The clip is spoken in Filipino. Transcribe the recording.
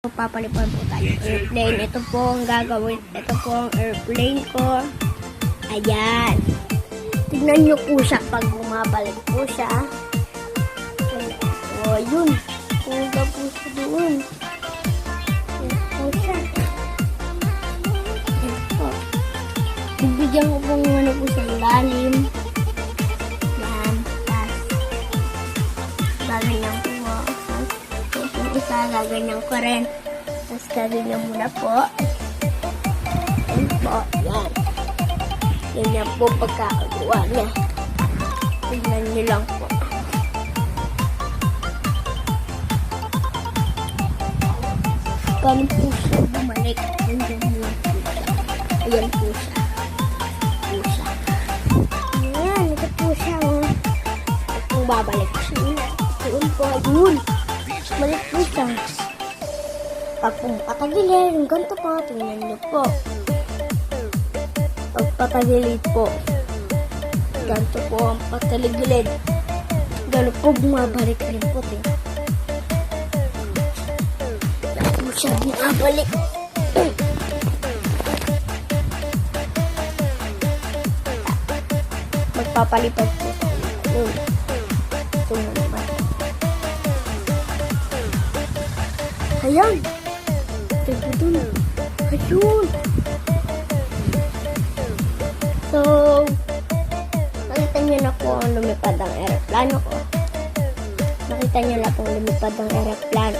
Papalipad po tayo ng airplane. Ito po ang gagawin. Ito po ang airplane ko. Ayan. Tignan nyo po siya pag bumabalik po siya. O, yun. Puga po siya doon. Ayan po siya. Ayan po. Bibigyan ko po ano po sa lalim. Yan. Tapos, gaganyan po. Isa, gaganyan ko rin. Tapos gaganyan muna po. Yan po. Yan. Ganyan po pagkakagawa niya. Tignan niyo lang po. Paano po siya bumalik? Ganyan niyo po siya. Ayan po siya. Ayan, ito po siya. At kung babalik siya. Doon po. Yun. Balik po siya. Pag patagilid, ganito po. Tingnan niyo po. Pag patagilid po. Ganito po ang patagilid. Ganito po bumabalik rin po. Ganito po siya bumabalik. Magpapalipad po. Yun. Ito na naman. Ayan. Tignan dun. Ayun. So, nakita nyo na po ang lumipad ang aeroplano ko. Nakita nyo na po lumipad ang aeroplano.